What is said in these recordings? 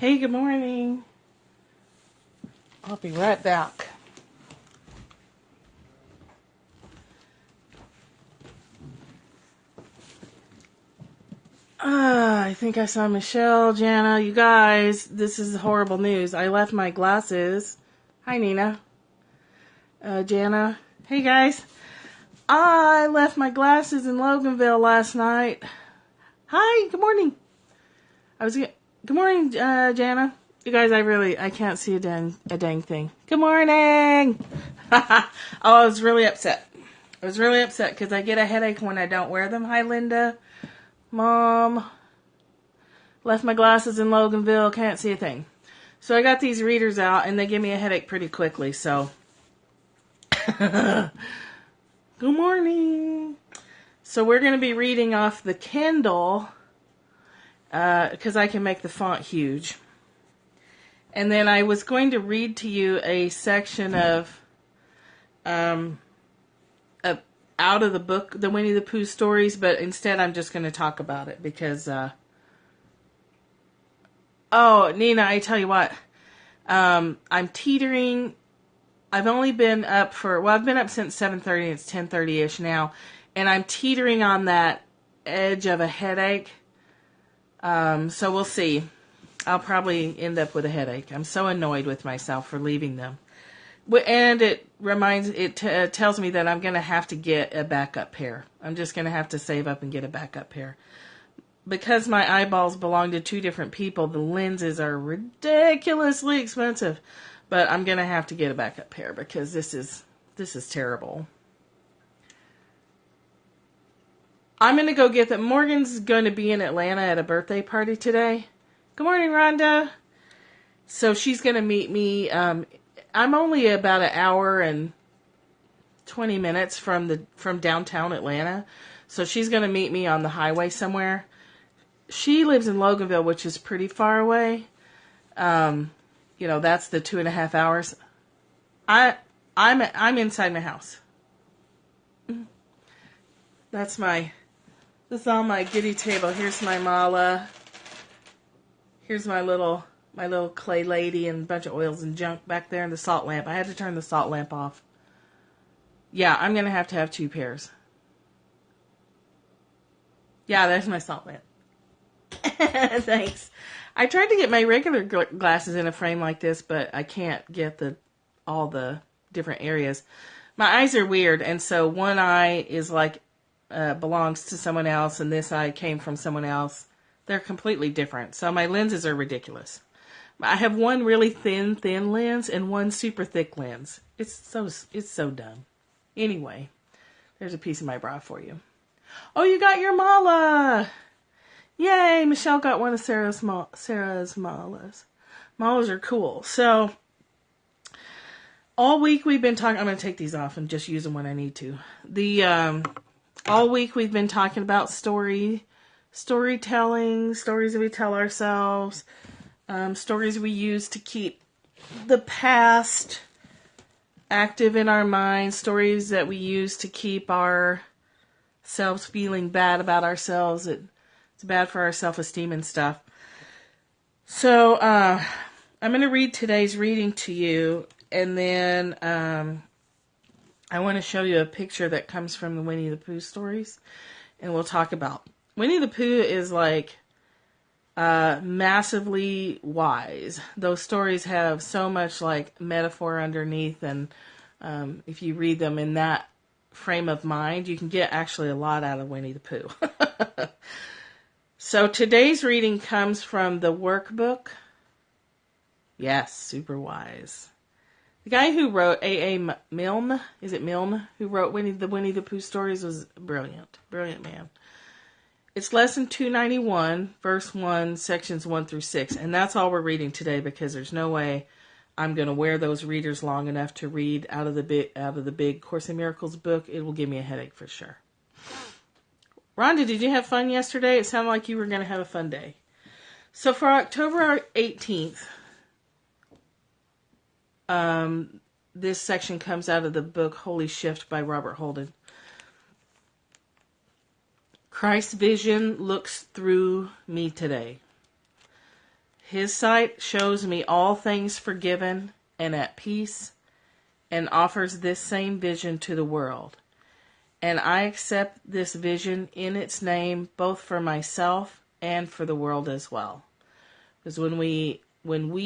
Hey, good morning. I'll be right back. I think I saw Michelle, Jana. You guys, this is horrible news. I left my glasses. Hi, Nina. Jana. Hey, guys. I left my glasses in Loganville last night. Hi, good morning. Good morning, Jana. You guys, I can't see a dang thing. Good morning. I was really upset. I was really upset because I get a headache when I don't wear them. Hi, Linda. Mom. Left my glasses in Loganville. Can't see a thing. So I got these readers out, and they give me a headache pretty quickly. So, good morning. So we're going to be reading off the Kindle because I can make the font huge. And then I was going to read to you a section of out of the book, the Winnie the Pooh stories, but instead I'm just going to talk about it because, Nina, I tell you what, I'm teetering. I've only been up I've been up since 7:30, it's 10:30-ish now, and I'm teetering on that edge of a headache, so we'll see. I'll probably end up with a headache. I'm so annoyed with myself for leaving them. And it tells me that I'm going to have to get a backup pair. I'm just going to have to save up and get a backup pair. Because my eyeballs belong to two different people, the lenses are ridiculously expensive. But I'm going to have to get a backup pair because this is terrible. I'm going to go get them. Morgan's going to be in Atlanta at a birthday party today. Good morning, Rhonda. So she's going to meet me. I'm only about an hour and 20 minutes from downtown Atlanta. So she's going to meet me on the highway somewhere. She lives in Loganville, which is pretty far away. That's the 2.5 hours. I'm inside my house. This is on my goodie table. Here's my mala. Here's my little clay lady and a bunch of oils and junk back there and the salt lamp. I had to turn the salt lamp off. Yeah, I'm going to have 2 pairs. Yeah, there's my salt lamp. Thanks. I tried to get my regular glasses in a frame like this, but I can't get all the different areas. My eyes are weird, and so one eye is belongs to someone else, and this eye came from someone else. They're completely different. So my lenses are ridiculous. I have one really thin lens and one super thick lens. It's so dumb. Anyway, there's a piece of my bra for you. Oh, you got your mala! Yay! Michelle got one of Sarah's malas. Malas are cool. So all week we've been talking. I'm going to take these off and just use them when I need to. All week we've been talking about storytelling, stories that we tell ourselves, stories we use to keep the past active in our minds, stories that we use to keep ourselves feeling bad about ourselves. It's bad for our self-esteem and stuff. So I'm going to read today's reading to you, and then I want to show you a picture that comes from the Winnie the Pooh stories, and we'll talk about Winnie the Pooh is massively wise. Those stories have so much metaphor underneath, and if you read them in that frame of mind, you can get actually a lot out of Winnie the Pooh. So today's reading comes from the workbook. Yes, super wise. The guy who wrote A.A. Milne, is it Milne, who wrote the Winnie the Pooh stories was brilliant. Brilliant man. It's lesson 291, verse 1, sections 1 through 6. And that's all we're reading today because there's no way I'm going to wear those readers long enough to read out of the big Course in Miracles book. It will give me a headache for sure. Rhonda, did you have fun yesterday? It sounded like you were going to have a fun day. So for October 18th, this section comes out of the book Holy Shift by Robert Holden. Christ's vision looks through me today. His sight shows me all things forgiven and at peace, and offers this same vision to the world. And I accept this vision in its name, both for myself and for the world as well. Because when we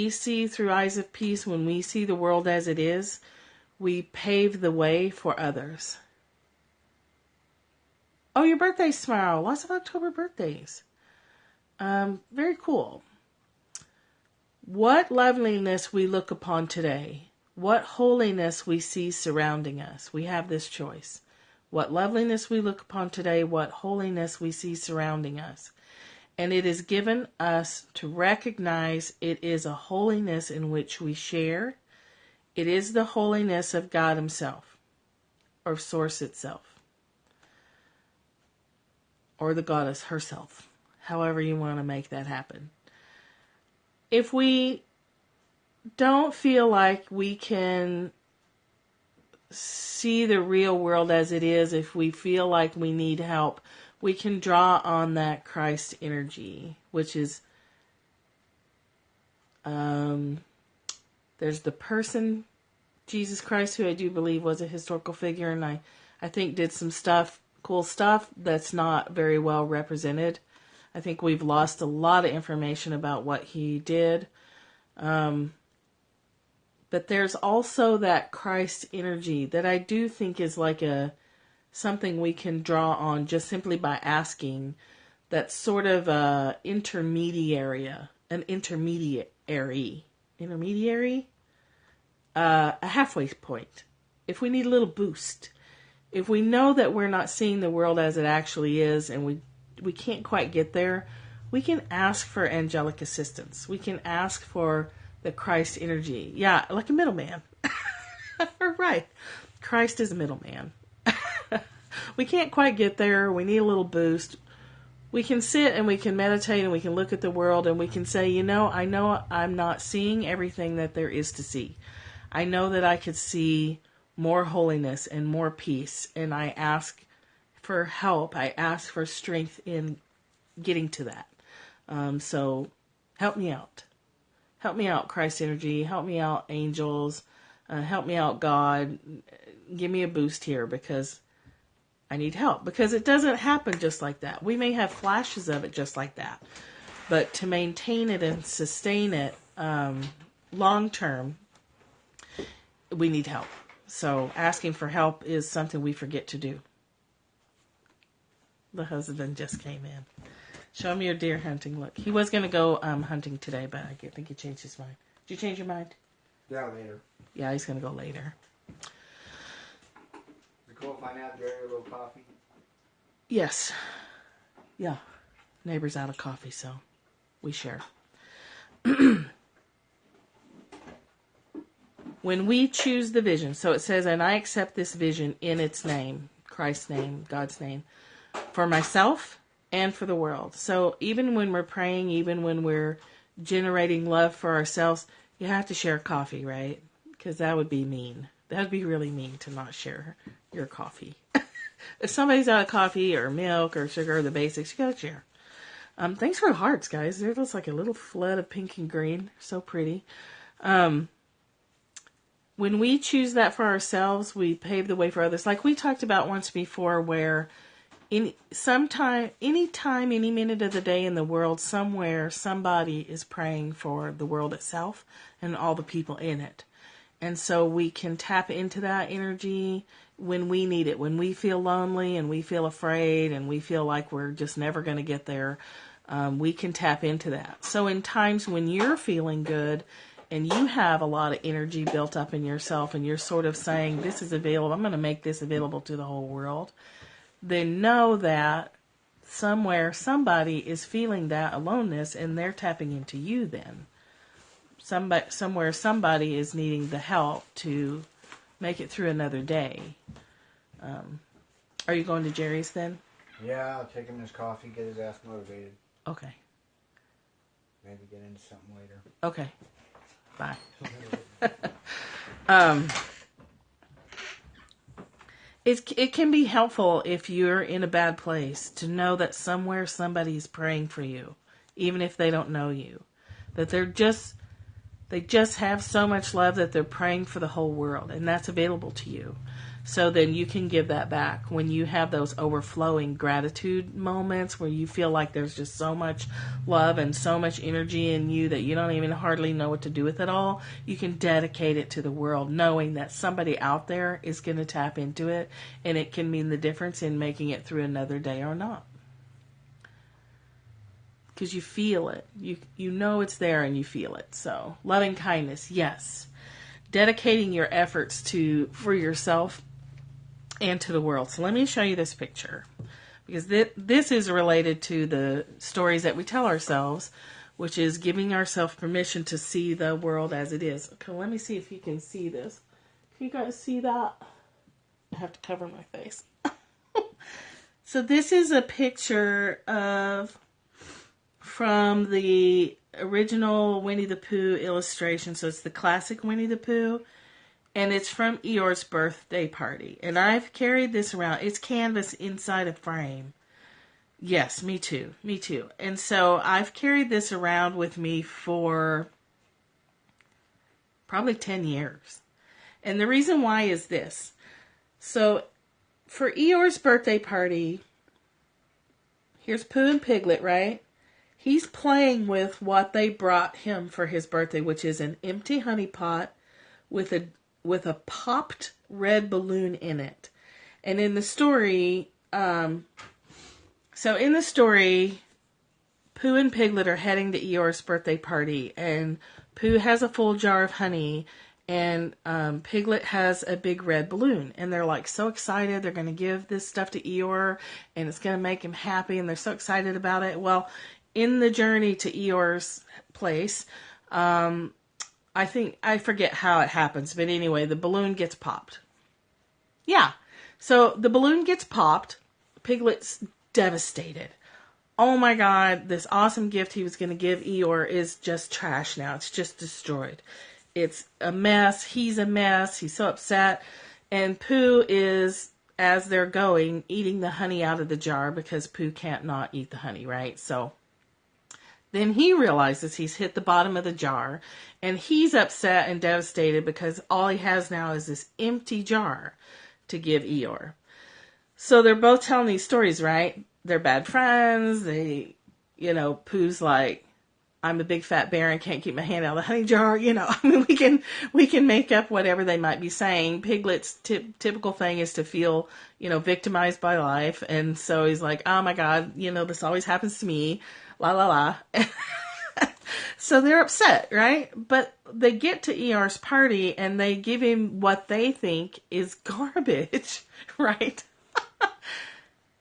see through eyes of peace, when we see the world as it is, we pave the way for others. Oh, your birthday's tomorrow. Lots of October birthdays. Very cool. What loveliness we look upon today. What holiness we see surrounding us. We have this choice. What loveliness we look upon today. What holiness we see surrounding us. And it is given us to recognize it is a holiness in which we share. It is the holiness of God Himself, or Source itself, or the Goddess herself, however you want to make that happen. If we don't feel like we can see the real world as it is, if we feel like we need help, we can draw on that Christ energy, which is, there's the person, Jesus Christ, who I do believe was a historical figure, and I think did some cool stuff that's not very well represented. I think we've lost a lot of information about what he did. But there's also that Christ energy that I do think is like something we can draw on just simply by asking. That's sort of an intermediary, a halfway point. If we need a little boost, if we know that we're not seeing the world as it actually is, and we can't quite get there, we can ask for angelic assistance. We can ask for the Christ energy. Yeah, like a middleman. Right. Christ is a middleman. We can't quite get there. We need a little boost. We can sit and we can meditate and we can look at the world and we can say, I know I'm not seeing everything that there is to see. I know that I could see more holiness and more peace, and I ask for help. I ask for strength in getting to that. So help me out. Help me out, Christ energy. Help me out, angels. Help me out, God. Give me a boost here, because I need help. Because it doesn't happen just like that. We may have flashes of it just like that. But to maintain it and sustain it long term, we need help. So asking for help is something we forget to do. The husband just came in. Show me your deer hunting look. He was going to go hunting today, but I think he changed his mind. Did you change your mind? Yeah, later. Yeah, he's going to go later. Is it cool if I now Jerry a little coffee? Yes. Yeah. Neighbor's out of coffee, so we share. When we choose the vision, so it says, and I accept this vision in its name, Christ's name, God's name, for myself and for the world. So even when we're praying, even when we're generating love for ourselves, you have to share coffee, right? Because that would be mean. That would be really mean to not share your coffee. If somebody's out of coffee or milk or sugar or the basics, you gotta share. Thanks for the hearts, guys. They're just like a little flood of pink and green. So pretty. When we choose that for ourselves, we pave the way for others. Like we talked about once before, where any minute of the day in the world, somewhere, somebody is praying for the world itself and all the people in it. And so we can tap into that energy when we need it. When we feel lonely and we feel afraid and we feel like we're just never going to get there, we can tap into that. So in times when you're feeling good and you have a lot of energy built up in yourself and you're sort of saying, this is available, I'm going to make this available to the whole world, then know that somewhere somebody is feeling that aloneness and they're tapping into you then. Somewhere somebody is needing the help to make it through another day. Are you going to Jerry's then? Yeah, I'll take him his coffee, get his ass motivated. Okay. Maybe get into something later. Okay. Bye. It can be helpful if you're in a bad place to know that somewhere somebody's praying for you, even if they don't know you. That they just have so much love that they're praying for the whole world, and that's available to you. So then you can give that back when you have those overflowing gratitude moments where you feel like there's just so much love and so much energy in you that you don't even hardly know what to do with it all. You can dedicate it to the world, knowing that somebody out there is going to tap into it, and it can mean the difference in making it through another day or not. Because you feel it. You know it's there and you feel it. So, loving kindness, yes. Dedicating your efforts for yourself and to the world. So let me show you this picture. Because this is related to the stories that we tell ourselves, which is giving ourselves permission to see the world as it is. Okay, let me see if you can see this. Can you guys see that? I have to cover my face. So this is a picture from the original Winnie the Pooh illustration. So it's the classic Winnie the Pooh. And it's from Eeyore's birthday party. And I've carried this around. It's canvas inside a frame. Yes, me too. Me too. And so I've carried this around with me for probably 10 years. And the reason why is this. So for Eeyore's birthday party, here's Pooh and Piglet, right? He's playing with what they brought him for his birthday, which is an empty honey pot with a popped red balloon in it. And in the story, Pooh and Piglet are heading to Eeyore's birthday party, and Pooh has a full jar of honey, and Piglet has a big red balloon. And they're like so excited. They're going to give this stuff to Eeyore, and it's going to make him happy, and they're so excited about it. Well, in the journey to Eeyore's place, I forget how it happens, but anyway, the balloon gets popped. Yeah. So the balloon gets popped. Piglet's devastated. Oh my God, this awesome gift he was going to give Eeyore is just trash now. It's just destroyed. It's a mess. He's a mess. He's so upset. And Pooh is, as they're going, eating the honey out of the jar because Pooh can't not eat the honey, right? So then he realizes he's hit the bottom of the jar, and he's upset and devastated because all he has now is this empty jar to give Eeyore. So they're both telling these stories, right? They're bad friends. Pooh's like, I'm a big fat bear and can't keep my hand out of the honey jar. I mean, we can make up whatever they might be saying. Piglet's typical thing is to feel, victimized by life. And so he's like, oh my God, this always happens to me. La la la. So they're upset, right? But they get to Eeyore's party and they give him what they think is garbage, right?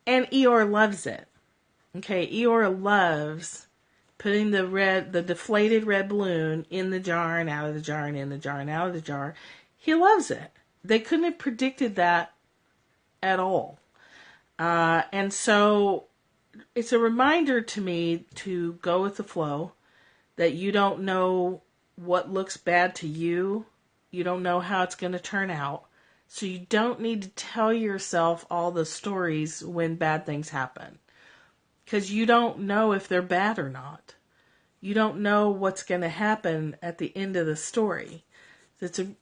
And Eeyore loves it. Okay, Eeyore loves putting the deflated red balloon in the jar and out of the jar and in the jar and out of the jar. He loves it. They couldn't have predicted that at all. And so it's a reminder to me to go with the flow, that you don't know what looks bad to you. You don't know how it's going to turn out. So you don't need to tell yourself all the stories when bad things happen. Because you don't know if they're bad or not. You don't know what's going to happen at the end of the story.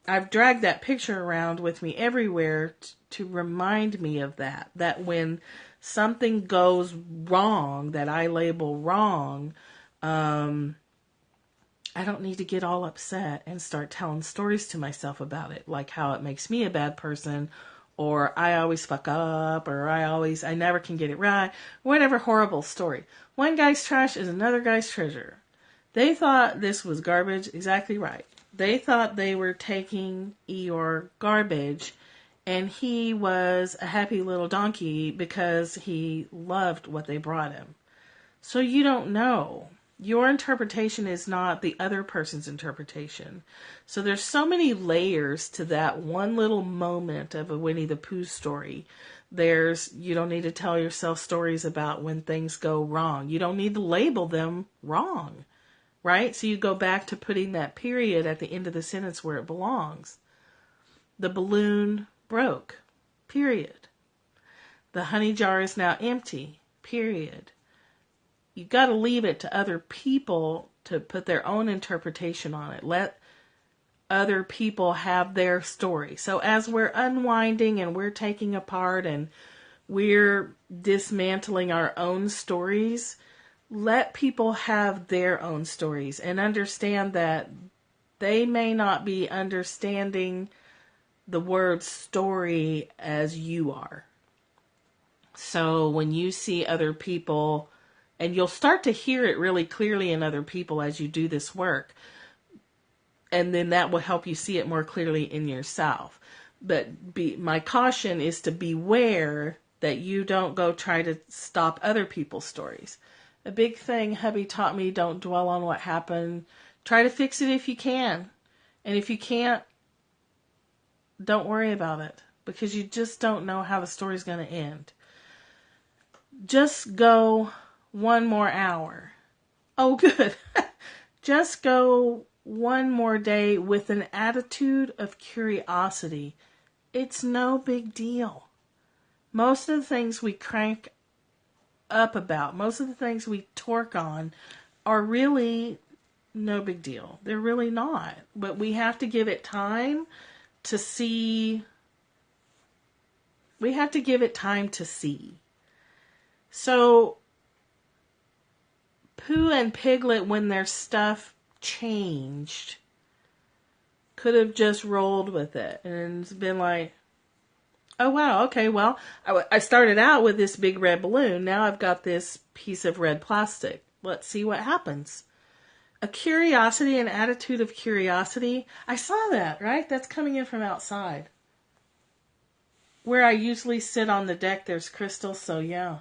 I've dragged that picture around with me everywhere to remind me of that. That when something goes wrong, that I label wrong, I don't need to get all upset and start telling stories to myself about it, like how it makes me a bad person, or I always fuck up, or I never can get it right, whatever horrible story. One guy's trash is another guy's treasure. They thought this was garbage, exactly right. They thought they were taking Eeyore garbage, and he was a happy little donkey because he loved what they brought him. So you don't know. Your interpretation is not the other person's interpretation. So there's so many layers to that one little moment of a Winnie the Pooh story. You don't need to tell yourself stories about when things go wrong. You don't need to label them wrong, right? So you go back to putting that period at the end of the sentence where it belongs. The balloon broke, period. The honey jar is now empty, period. You got to leave it to other people to put their own interpretation on it. Let other people have their story. So as we're unwinding and we're taking apart and we're dismantling our own stories, let people have their own stories and understand that they may not be understanding the word story as you are. So when you see other people, and you'll start to hear it really clearly in other people as you do this work, and then that will help you see it more clearly in yourself. But my caution is to beware that you don't go try to stop other people's stories. A big thing hubby taught me, don't dwell on what happened. Try to fix it if you can. And if you can't, don't worry about it, because you just don't know how the story's going to end. Just go one more hour. Oh, good. Just go one more day with an attitude of curiosity. It's no big deal. Most of the things we crank up about, most of the things we torque on, are really no big deal. They're really not. But we have to give it time to see. We have to give it time to see. So, Pooh and Piglet, when their stuff changed, could have just rolled with it and been like, oh wow, okay, well, I started out with this big red balloon. Now I've got this piece of red plastic. Let's see what happens. A curiosity, an attitude of curiosity. I saw that, right? That's coming in from outside. Where I usually sit on the deck, there's crystals, so yeah.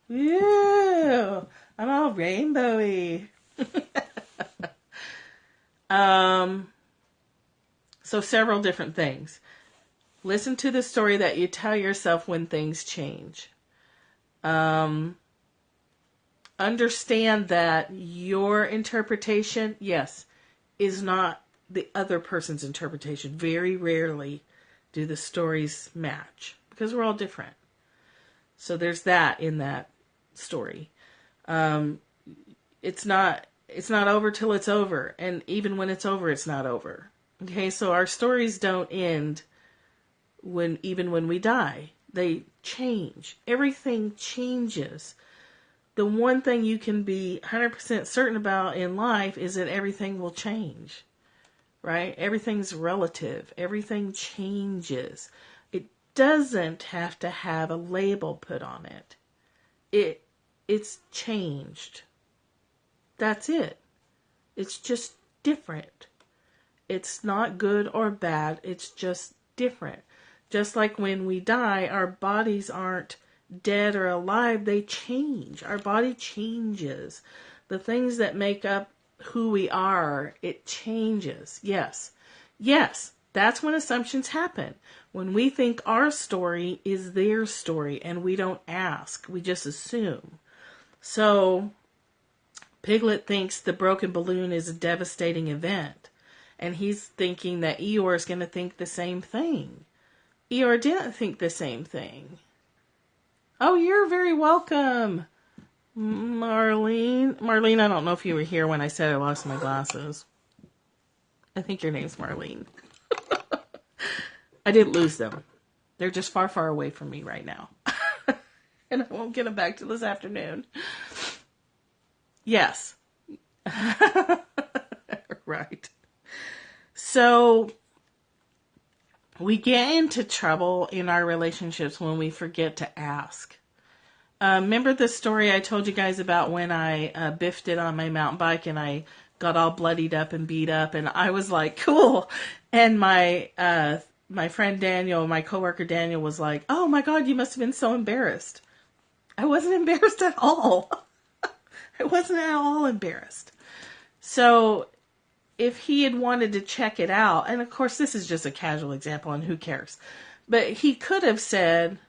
Woo! I'm all rainbowy. So several different things. Listen to the story that you tell yourself when things change. Understand that your interpretation, yes, is not the other person's interpretation. Very rarely do the stories match, because we're all different. So there's that in that story. It's not over till it's over, and even when it's over, it's not over. Okay, so our stories don't end even when we die. They change. Everything changes. The one thing you can be 100% certain about in life is that everything will change, right? Everything's relative. Everything changes. It doesn't have to have a label put on it. It's changed. That's it. It's just different. It's not good or bad. It's just different. Just like when we die, our bodies aren't dead or alive. They change. Our body changes. The things that make up who we are, it changes. Yes. Yes. That's when assumptions happen. When we think our story is their story and we don't ask, we just assume. So, Piglet thinks the broken balloon is a devastating event. And he's thinking that Eeyore is going to think the same thing. Eeyore didn't think the same thing. Oh, you're very welcome, Marlene. Marlene, I don't know if you were here when I said I lost my glasses. I think your name's Marlene. I didn't lose them. They're just far, far away from me right now. And I won't get them back till this afternoon. Yes. Right. So, we get into trouble in our relationships when we forget to ask. Remember the story I told you guys about when I biffed it on my mountain bike and I got all bloodied up and beat up, and I was like, cool. And my friend Daniel, my coworker Daniel, was like, oh my God, you must have been so embarrassed. I wasn't embarrassed at all. I wasn't at all embarrassed. So if he had wanted to check it out, and of course this is just a casual example and who cares, but he could have said,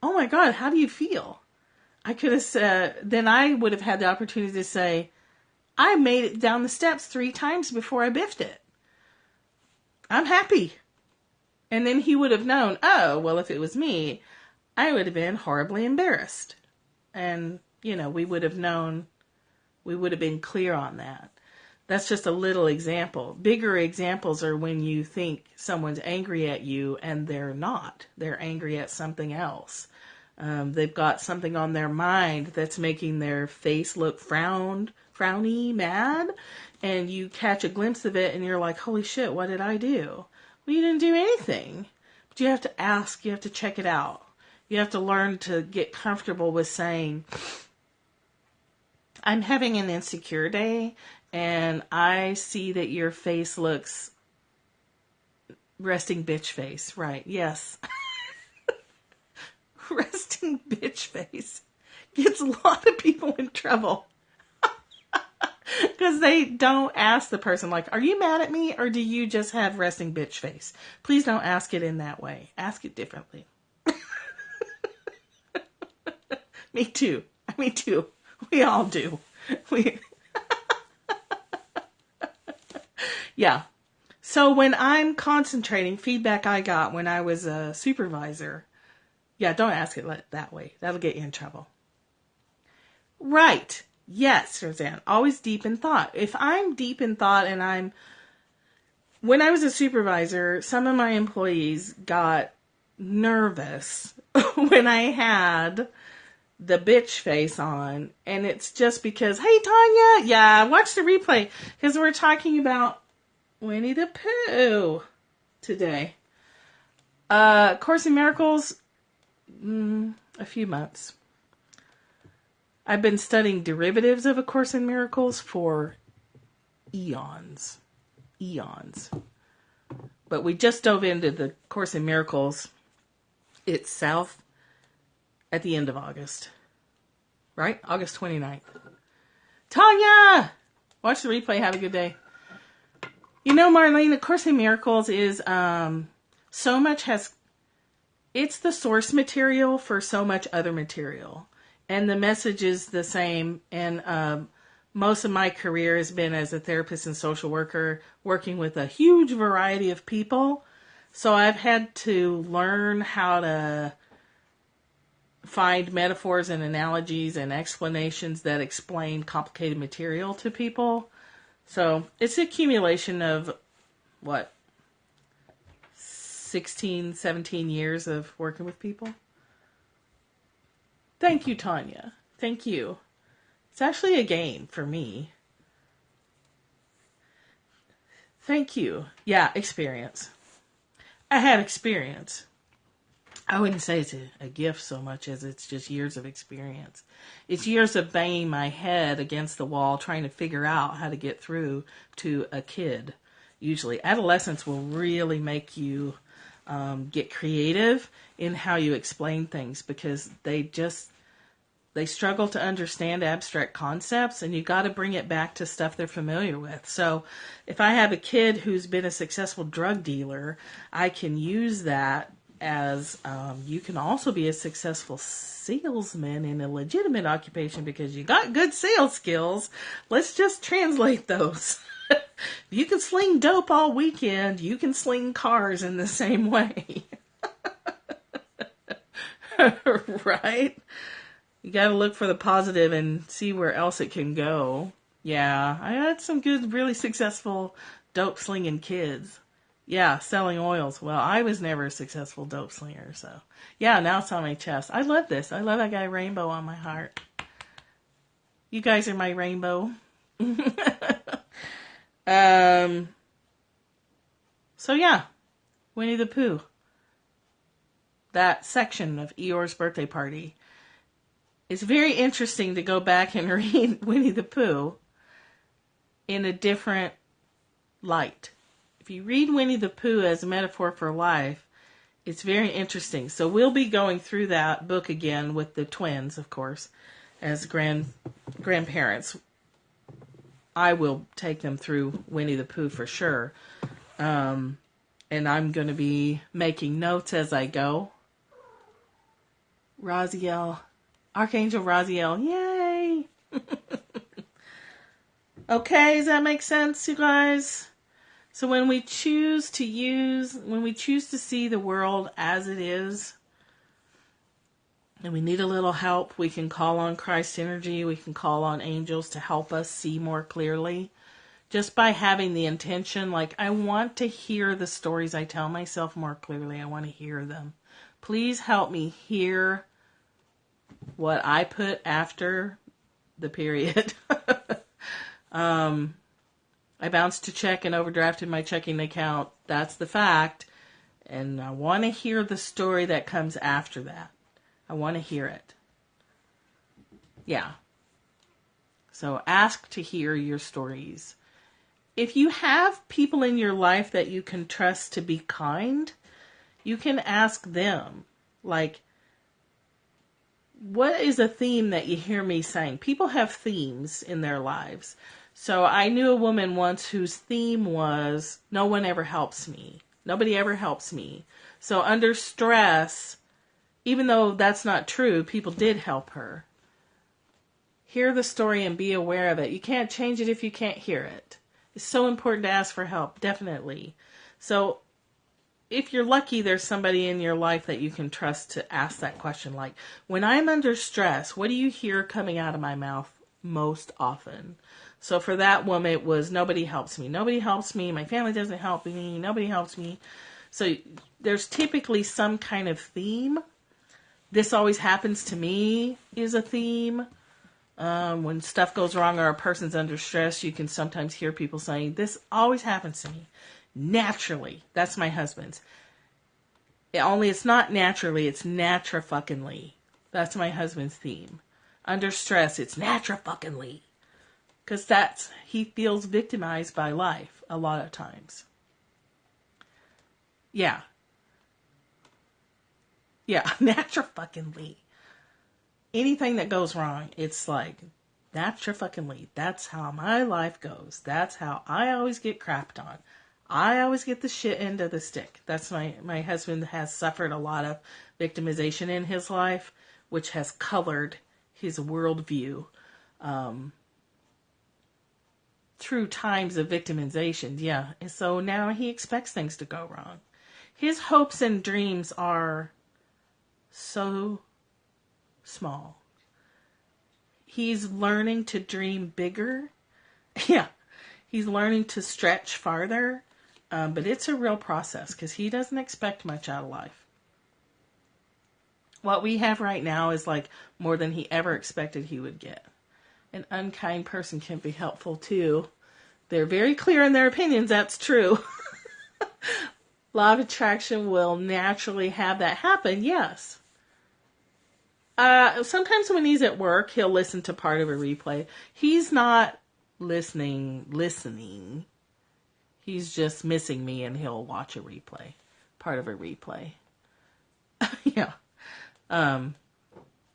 oh my God, how do you feel? I could have said, then I would have had the opportunity to say, I made it down the steps 3 times before I biffed it. I'm happy. And then he would have known, oh, well, if it was me, I would have been horribly embarrassed. And, we would have known, we would have been clear on that. That's just a little example. Bigger examples are when you think someone's angry at you and they're not. They're angry at something else. They've got something on their mind that's making their face look frowny, mad, and you catch a glimpse of it and you're like, holy shit, what did I do? Well, you didn't do anything. But you have to ask, you have to check it out. You have to learn to get comfortable with saying, I'm having an insecure day, and I see that your face looks resting bitch face. Right, yes. Resting bitch face gets a lot of people in trouble. Because they don't ask the person, like, are you mad at me, or do you just have resting bitch face? Please don't ask it in that way. Ask it differently. Me too. We all do. Yeah. So when I'm concentrating, feedback I got when I was a supervisor, yeah, don't ask it that way. That'll get you in trouble. Right. Yes, Roseanne. Always deep in thought. If I'm deep in thought and when I was a supervisor, some of my employees got nervous when I had the bitch face on, and it's just because, hey, Tanya, yeah, watch the replay, because we're talking about Winnie the Pooh today. Course in Miracles, a few months. I've been studying derivatives of A Course in Miracles for eons. But we just dove into the Course in Miracles itself at the end of August. Right? August 29th. Tanya! Watch the replay. Have a good day. You know, Marlene, A Course in Miracles is it's the source material for so much other material. And the message is the same. And most of my career has been as a therapist and social worker, working with a huge variety of people. So I've had to learn how to find metaphors and analogies and explanations that explain complicated material to people. So it's an accumulation of, 16, 17 years of working with people. Thank you, Tanya. Thank you. It's actually a game for me. Thank you. Yeah, experience. I had experience. I wouldn't say it's a gift so much as it's just years of experience. It's years of banging my head against the wall trying to figure out how to get through to a kid. Usually, adolescence will really make you get creative in how you explain things, because they struggle to understand abstract concepts, and you got to bring it back to stuff they're familiar with. So if I have a kid who's been a successful drug dealer, I can use that as you can also be a successful salesman in a legitimate occupation because you got good sales skills. Let's just translate those. You can sling dope all weekend. You can sling cars in the same way. Right? You got to look for the positive and see where else it can go. Yeah, I had some good, really successful dope slinging kids. Yeah, selling oils. Well, I was never a successful dope slinger, so. Yeah, now it's on my chest. I love this. I love I got a rainbow on my heart. You guys are my rainbow. So yeah, Winnie the Pooh. That section of Eeyore's birthday party. It's very interesting to go back and read Winnie the Pooh in a different light. If you read Winnie the Pooh as a metaphor for life, it's very interesting. So we'll be going through that book again with the twins, of course, as grandparents. I will take them through Winnie the Pooh for sure. And I'm going to be making notes as I go. Raziel. Archangel Raziel. Yay! Okay, does that make sense, you guys? So when we choose to see the world as it is, and we need a little help, we can call on Christ energy, we can call on angels to help us see more clearly, just by having the intention, like, I want to hear the stories I tell myself more clearly. I want to hear them. Please help me hear what I put after the period. I bounced a check and overdrafted my checking account. That's the fact. And I want to hear the story that comes after that. I want to hear it. Yeah. So ask to hear your stories. If you have people in your life that you can trust to be kind, you can ask them, like, what is a theme that you hear me saying? People have themes in their lives. So I knew a woman once whose theme was, no one ever helps me. Nobody ever helps me. So under stress, even though that's not true, people did help her. Hear the story and be aware of it. You can't change it if you can't hear it. It's so important to ask for help, definitely. So if you're lucky, there's somebody in your life that you can trust to ask that question. Like, when I'm under stress, what do you hear coming out of my mouth most often? So for that woman, it was, nobody helps me. Nobody helps me. My family doesn't help me. Nobody helps me. So there's typically some kind of theme. This always happens to me is a theme. When stuff goes wrong or a person's under stress, you can sometimes hear people saying, this always happens to me. Naturally. That's my husband's. Only it's not naturally, it's natra-fucking-ly. That's my husband's theme. Under stress, it's natra-fucking-ly. Because he feels victimized by life a lot of times. Yeah. Yeah, natra-fucking-ly. Anything that goes wrong, it's like, natra-fucking-ly. That's how my life goes. That's how I always get crapped on. I always get the shit end of the stick. That's my husband has suffered a lot of victimization in his life, which has colored his worldview through times of victimization. Yeah. And so now he expects things to go wrong. His hopes and dreams are so small. He's learning to dream bigger. Yeah. He's learning to stretch farther. But it's a real process because he doesn't expect much out of life. What we have right now is like more than he ever expected he would get. An unkind person can be helpful too. They're very clear in their opinions, that's true. Law of attraction will naturally have that happen, yes. Sometimes when he's at work, he'll listen to part of a replay. He's not listening. He's just missing me and he'll watch a replay, part of a replay. Yeah.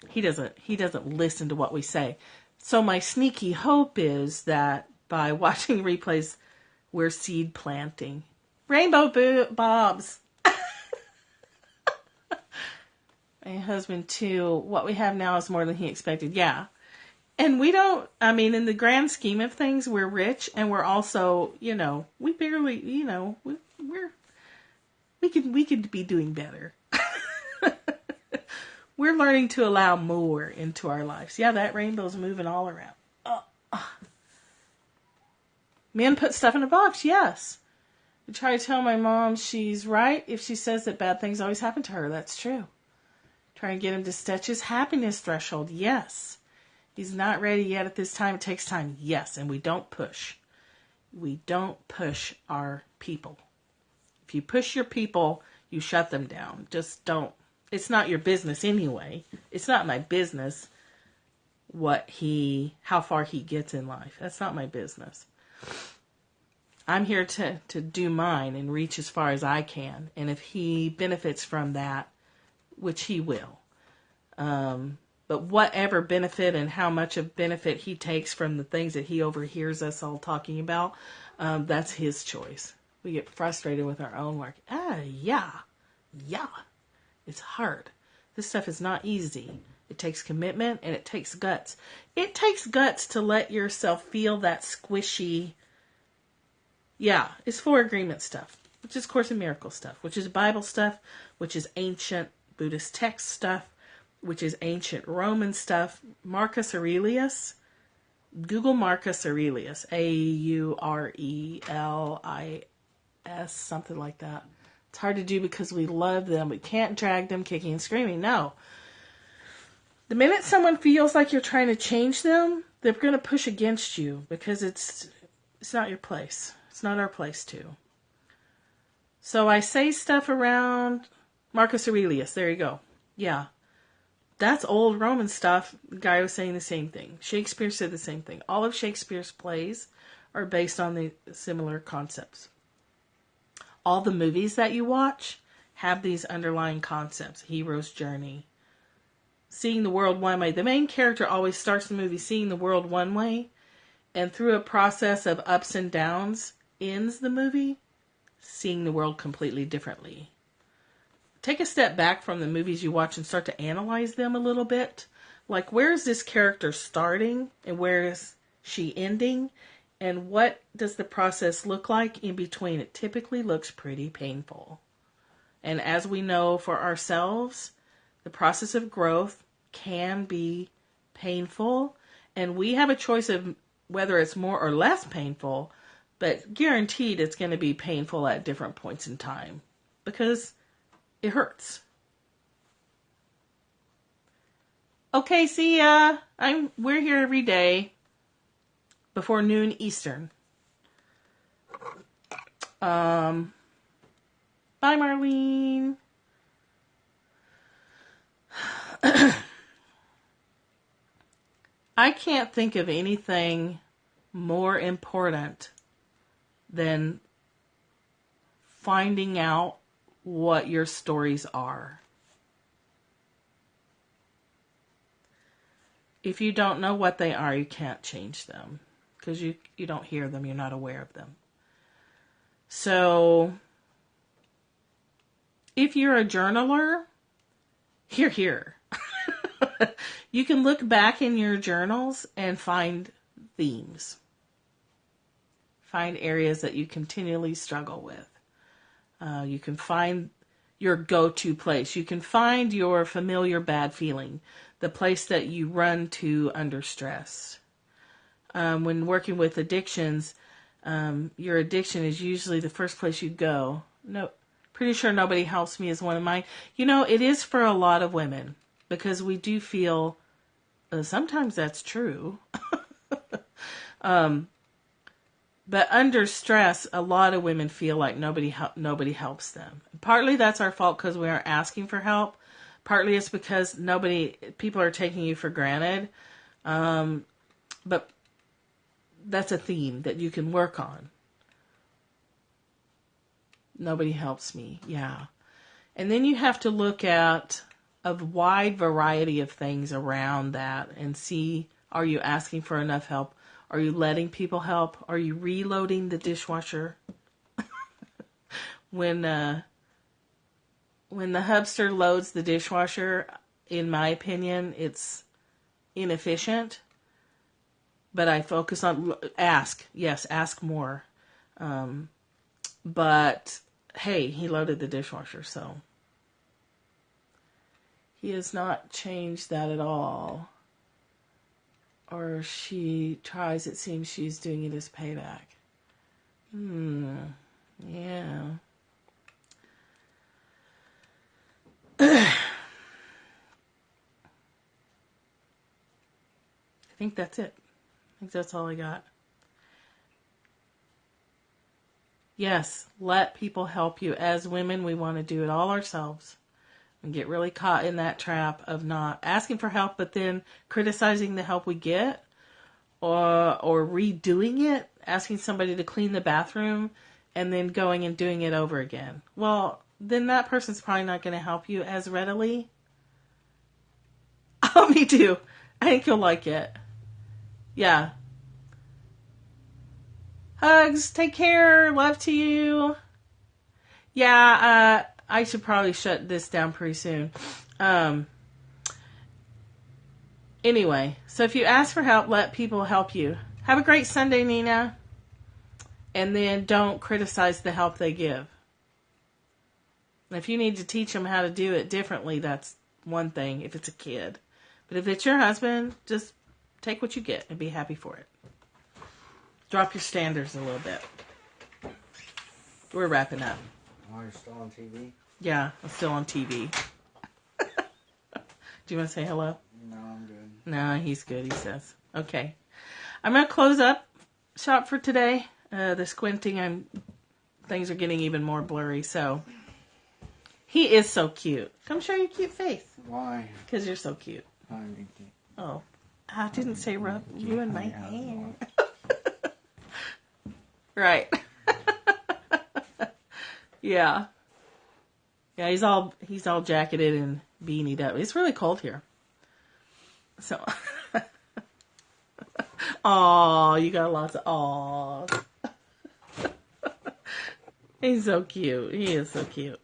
He doesn't listen to what we say. So my sneaky hope is that by watching replays, we're seed planting. Rainbow bobs. My husband too. What we have now is more than he expected. Yeah. And we don't, in the grand scheme of things, we're rich and we're also, we barely, we could be doing better. We're learning to allow more into our lives. Yeah, that rainbow's moving all around. Men put stuff in a box, yes. I try to tell my mom she's right if she says that bad things always happen to her. That's true. Try and get him to stretch his happiness threshold. Yes. He's not ready yet at this time. It takes time. Yes. And we don't push. We don't push our people. If you push your people, you shut them down. Just don't. It's not your business anyway. It's not my business how far he gets in life. That's not my business. I'm here to do mine and reach as far as I can. And if he benefits from that, which he will. But whatever benefit and how much of benefit he takes from the things that he overhears us all talking about, that's his choice. We get frustrated with our own work. Yeah. It's hard. This stuff is not easy. It takes commitment and it takes guts. It takes guts to let yourself feel that squishy. Yeah, it's for agreement stuff, which is Course in Miracles stuff, which is Bible stuff, which is ancient Buddhist text stuff, which is ancient Roman stuff. Marcus Aurelius Google Marcus Aurelius, Aurelis, something like that. It's hard to do because we love them. We can't drag them kicking and screaming. No. The minute someone feels like you're trying to change them, they're going to push against you because it's not your place. It's not our place to. So I say stuff around Marcus Aurelius. There you go. Yeah. That's old Roman stuff. The guy was saying the same thing. Shakespeare said the same thing. All of Shakespeare's plays are based on the similar concepts. All the movies that you watch have these underlying concepts. Hero's journey. Seeing the world one way. The main character always starts the movie seeing the world one way, and through a process of ups and downs, ends the movie seeing the world completely differently. Take a step back from the movies you watch and start to analyze them a little bit. Like, where is this character starting and where is she ending? And what does the process look like in between? It typically looks pretty painful. And as we know for ourselves, the process of growth can be painful. And we have a choice of whether it's more or less painful, but guaranteed it's going to be painful at different points in time. Because it hurts. Okay, see ya. We're here every day before noon Eastern. Bye, Marlene. I can't think of anything more important than finding out what your stories are. If you don't know what they are, you can't change them because you don't hear them, you're not aware of them. So if you're a journaler, here. You can look back in your journals and find themes. Find areas that you continually struggle with. You can find your go-to place. You can find your familiar bad feeling, the place that you run to under stress. When working with addictions, your addiction is usually the first place you go. No, pretty sure Nobody Helps Me is one of mine. You know, it is for a lot of women because we do feel, sometimes that's true. But under stress, a lot of women feel like nobody helps them. Partly that's our fault because we aren't asking for help. Partly it's because people are taking you for granted. But that's a theme that you can work on. Nobody helps me, yeah. And then you have to look at a wide variety of things around that and see, are you asking for enough help? Are you letting people help? Are you reloading the dishwasher? When the hubster loads the dishwasher, in my opinion, it's inefficient. But I focus on ask more. But hey, he loaded the dishwasher, so he has not changed that at all. Or she tries, it seems she's doing it as payback. Yeah. I think that's it. I think that's all I got. Yes, let people help you. As women, we want to do it all ourselves. And get really caught in that trap of not asking for help, but then criticizing the help we get, or redoing it, asking somebody to clean the bathroom, and then going and doing it over again. Well, then that person's probably not going to help you as readily. Oh, me too. I think you'll like it. Yeah. Hugs. Take care. Love to you. Yeah, I should probably shut this down pretty soon. Anyway, so if you ask for help, let people help you. Have a great Sunday, Nina. And then don't criticize the help they give. If you need to teach them how to do it differently, that's one thing if it's a kid. But if it's your husband, just take what you get and be happy for it. Drop your standards a little bit. We're wrapping up. Oh, you're still on TV? Yeah, I'm still on TV. Do you want to say hello? No, I'm good. No, he's good, he says. Okay. I'm going to close up shop for today. The squinting, things are getting even more blurry, so. He is so cute. Come show your cute face. Why? Because you're so cute. Hi, Mickey. Oh, I didn't say rub you in my hair. Right. Yeah. Yeah, he's all jacketed and beanied up. It's really cold here. So, aw, you got lots of awws. He's so cute. He is so cute.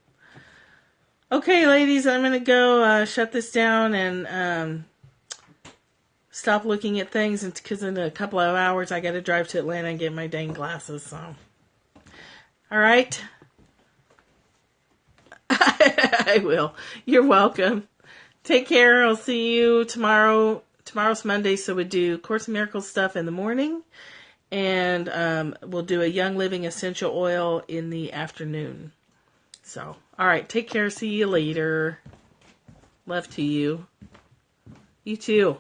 Okay, ladies, I'm going to go shut this down and stop looking at things because in a couple of hours I got to drive to Atlanta and get my dang glasses. So, all right. I will. You're welcome. Take care. I'll see you tomorrow. Tomorrow's Monday, so we do Course in Miracles stuff in the morning. And we'll do a Young Living Essential Oil in the afternoon. So, all right. Take care. See you later. Love to you. You too.